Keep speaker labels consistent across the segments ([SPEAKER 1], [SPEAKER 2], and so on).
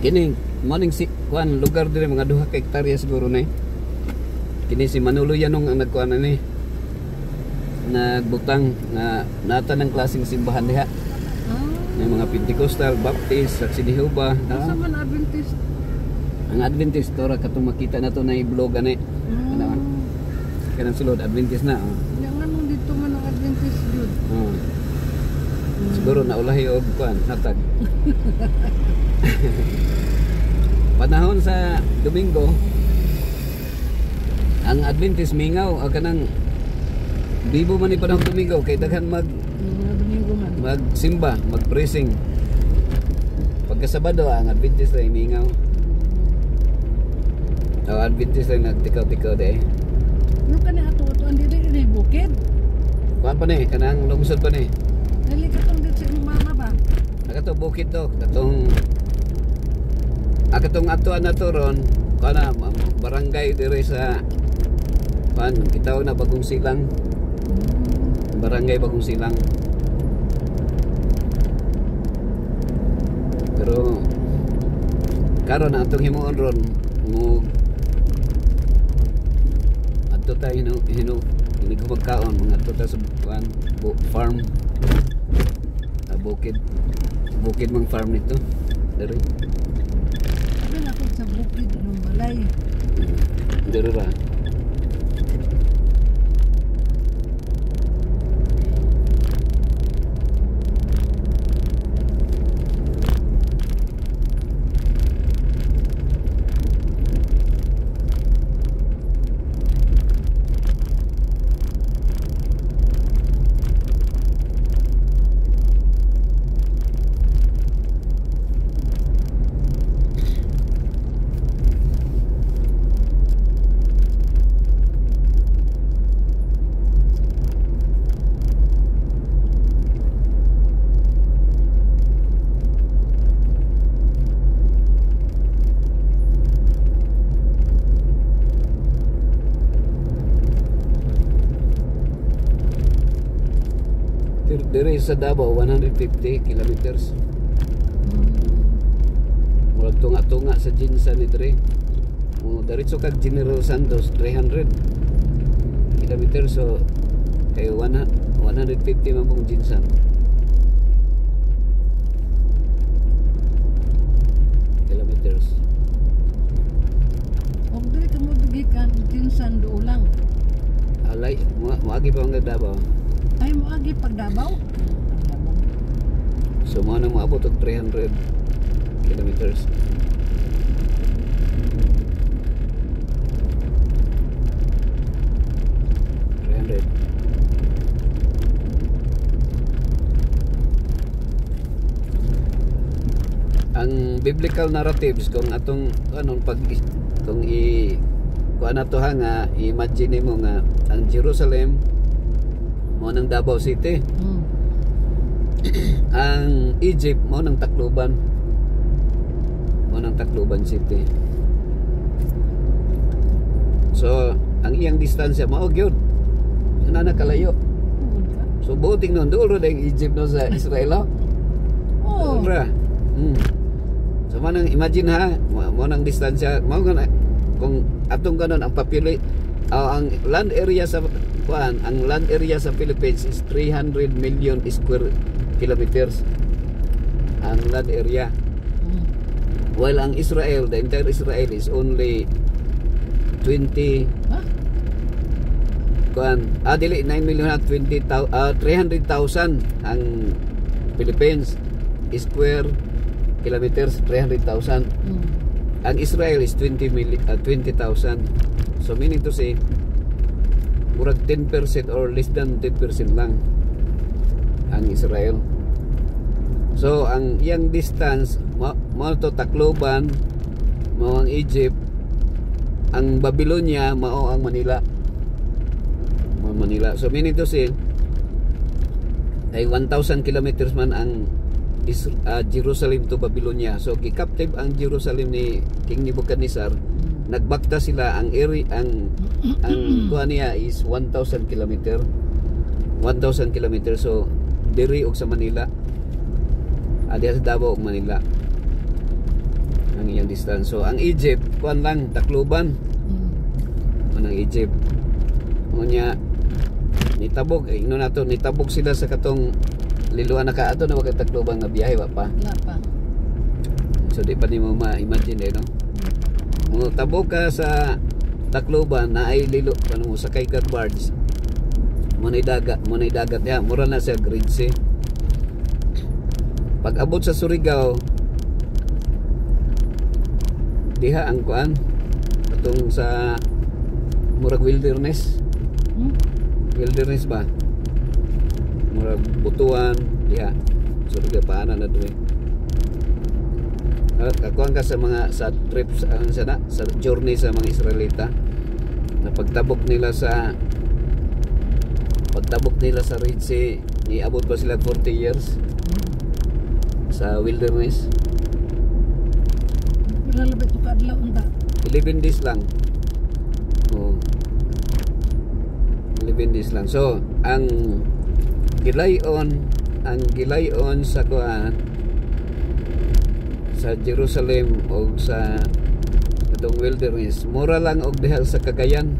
[SPEAKER 1] Kini morning si kuan lugar dire mga 2 ka hektarya siguro na. Kini si Manolo Yanong ang nagkuan ni nagbutang na nata ng klaseng simbahan diha. May mga Pentecostal, Baptist, Saksi de Jehovah.
[SPEAKER 2] Asa man Adventist?
[SPEAKER 1] Ang Adventist tora katong makita na to na i-blog ani. Ano? Kanang sulod Adventist na.
[SPEAKER 2] Yang nganong dito man ang Adventist jud.
[SPEAKER 1] Siguro naulahi og kuan hatag. Panahon sa Domingo ang Adventist mingaw kanang bibo man ni panahon Domingo kay daghan
[SPEAKER 2] Domingo man.
[SPEAKER 1] magsimba, magpresing. Pagka Sabado ang Adventist ay mingaw. Adventist ay nagtikaw-tikaw de.
[SPEAKER 2] Ano ka na atutuan diri bukid?
[SPEAKER 1] Kuan pa ni kanang lungsod pa ni.
[SPEAKER 2] Dali ka tong dito sa imong mama ba?
[SPEAKER 1] Nakato bukid to, katong atuan na to ron, kana barangay dire sa pan kitawag na Bagong Silang. Barangay Bagong Silang. Pero karon atong himuon ron mo adto ta hino ini ko magkaon mga adto ta sa pan farm. Bukid mang farm nito. Dari.
[SPEAKER 2] Sabi na ako sa bukid ng balay.
[SPEAKER 1] Dari ra. Dire sa Davao 150 kilometers. Murag tunga-tunga sa Jinsan ni dire. Diretso kag General Santos 300 kilometers, so kay 150 man pong Jinsan. Kilometers.
[SPEAKER 2] Og diri ka mo gikan Jinsan do lang.
[SPEAKER 1] Alay, moagi pa ang Davao.
[SPEAKER 2] Ay mo agi pagdabaw.
[SPEAKER 1] So mo na maabot og 300 kilometers. Ang biblical narratives kung atong anong pag kung kuan ato ha nga imagine mo nga ang Jerusalem mo nang Davao City. Ang Egypt mo nang Tacloban. Mo nang Tacloban City. So, ang iyang distansya mao gyud. Ana kalayo. So, buting nun duol ra ang Egypt no sa Israel. Oh. Ra. So, mo nang imagine ha, mo nang distansya, mo kung atong ganon ang papili ang land area sa ang land area sa Philippines is 300 million square kilometers ang land area, while ang Israel, the entire Israel is only 20 dili 9 million 300,000 ang Philippines square kilometers, 300,000. Ang Israel is 20,000. So meaning to say murag 10% or less than 10% lang ang Israel. So ang iyang distance mao to Tacloban, mao ang Egypt, ang Babylonia mao ang Manila. So meaning to say ay 1,000 kilometers man ang Jerusalem to Babylonia. So gikaptive ang Jerusalem ni King Nebuchadnezzar. Nagbakta sila ang area ang kuha niya is 1,000 kilometer. 1,000 kilometer. So diri og sa Manila. Diya sa Davao og Manila. ang iyang distance. So ang Egypt kuan lang Tacloban. Ang Egypt. Unya nitabog ino nato nitabog sila sa katong liluan na kaato na wag Tacloban nga biyahe wa pa.
[SPEAKER 2] Wala pa.
[SPEAKER 1] So di pa nimo ma-imagine no. Mo tabog ka sa Tacloban na ay lilo ano mo sakay ka barge. Munay dagat ya, mura na sa Grade C. Pag abot sa Surigao diha ang kuan katong sa murag wilderness. Wilderness ba? Murag butuan diha. Surigao paana na duwe. Kakuan ka sa mga sa trips sa journey sa mga Israelita na pagtabok nila sa Red Sea, iabot pa sila 40 years sa wilderness.
[SPEAKER 2] Wala labit to kadlaw unta.
[SPEAKER 1] 11 days lang. Oh. 11 days lang. So, ang gilayon sa kuan sa Jerusalem o sa itong wilderness mura lang og dihal sa Cagayan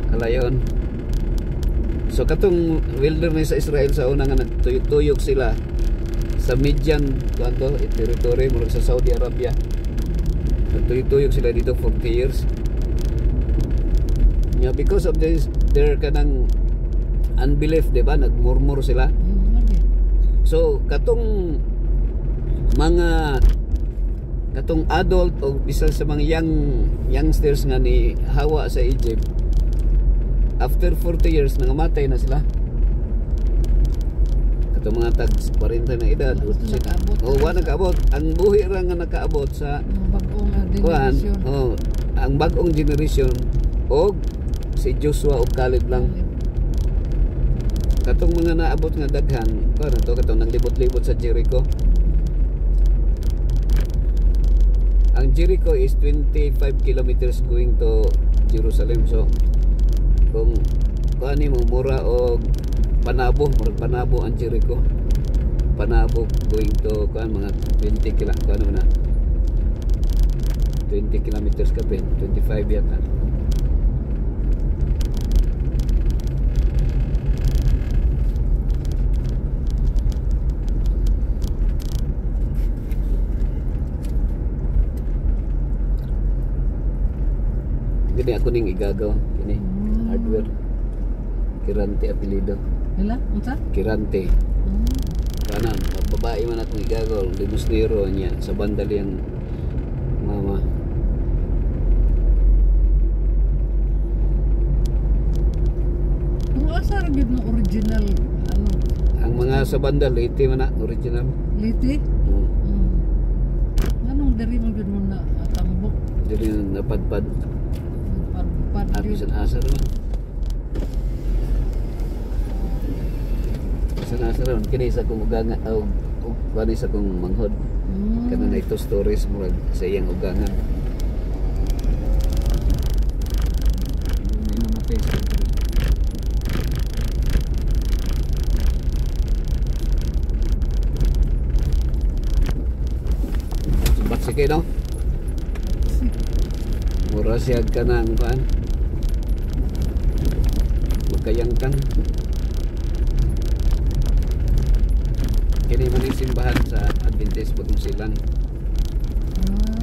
[SPEAKER 1] alayon. So katong wilderness sa Israel sa una nga nagtuyok sila sa Midian kanto territory mura sa Saudi Arabia, nagtuyok sila dito 40 years yeah, because of this their kanang unbelief, diba, nagmurmur sila. So katong adult o isa sa mga youngsters nga ni Hawa sa Egypt after 40 years nangamatay na sila. Katong mga tag 40 na edad wala nakaabot. Ang buhi ra nga nakaabot sa
[SPEAKER 2] bagong generation.
[SPEAKER 1] Ang bagong generation og si Joshua og Caleb lang. Katong mga naabot nga daghan katong naglibot-libot sa Jericho. Ang Jericho is 25 kilometers going to Jerusalem. So kung kuani mo mura o Panabo ang Jericho. Panabo going to kuan mga 20 kilometers ka ben, 25 yata. Gini ako ning igagaw kini hardware Kirante apelido.
[SPEAKER 2] Hala, unsa?
[SPEAKER 1] Kirante. Kanan, babae man akong igagaw, limusnero niya sa bandal yang mama.
[SPEAKER 2] Kung asa ra gyud no original ano?
[SPEAKER 1] Ang mga sa bandal iti man na original.
[SPEAKER 2] Liti? Anong diri man gyud mo na tambok?
[SPEAKER 1] Diri napadpad. Abisan asar man. Abisan asar man kini sa kong ugangan o kani sa kong manghod. Kana na ito stories murag sa iyang ugangan. May namatay sa diri. Subat sige no? Mura siya ka ng kuan magkayangkan. Kini man yung simbahan sa Adventist Bagong Silang.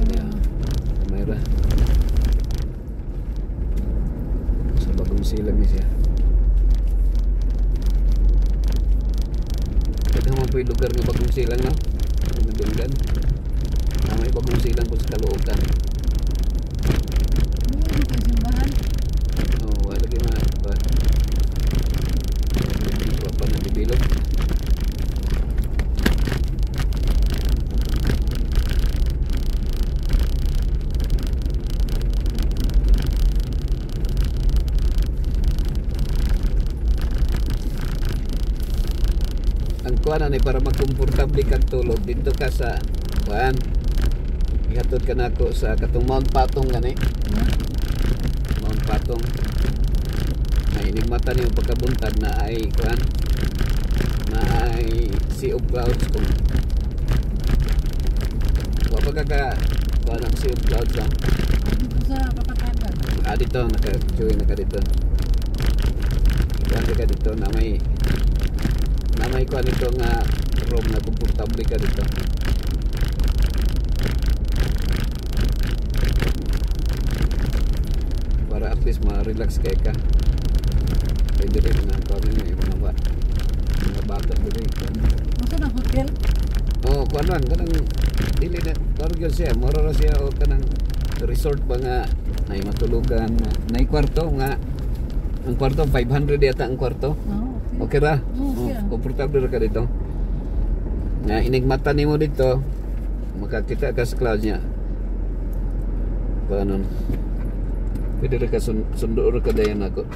[SPEAKER 1] Kaya mayra sa Bagong Silang ni siya. Kada man po yung lugar ng Bagong Silang no? Nagdunggan may Bagong Silang po sa Caloocan.
[SPEAKER 2] Simbahan?
[SPEAKER 1] Oo, wala lagi mga pa. Wala pa na dibilog. Ang kuanan ay para magkomportable kang tulog dito ka sa kuan. Ihatod ka na ako sa katong Mount Patong gani. Mount Patong. May inigmata niyo pagkabuntag na ay kuan. Na ay Sea of Clouds kung wapag ka ka kuan ang si cloud lang.
[SPEAKER 2] Dito sa kapatagan.
[SPEAKER 1] Dito naka-join na ka dito. Kuan ka dito na may kuan dito nga room na komportable ka dito. Para at least ma-relax kay ka. Pwede rin na kami yung mga bata dito.
[SPEAKER 2] Masa na hotel?
[SPEAKER 1] Oh, kanang dili na kargyo siya, moro ra siya o kanang resort ba nga nay matulugan, nay kwarto nga ang kwarto 500 yata ang kwarto.
[SPEAKER 2] Oh,
[SPEAKER 1] Okay
[SPEAKER 2] okay.
[SPEAKER 1] ra?
[SPEAKER 2] Okay.
[SPEAKER 1] Komportable ra ka dito. Nga inigmata nimo dito, makakita ka sa cloud niya. Paano? Pwede ra ka sundo ra ka dayon ako.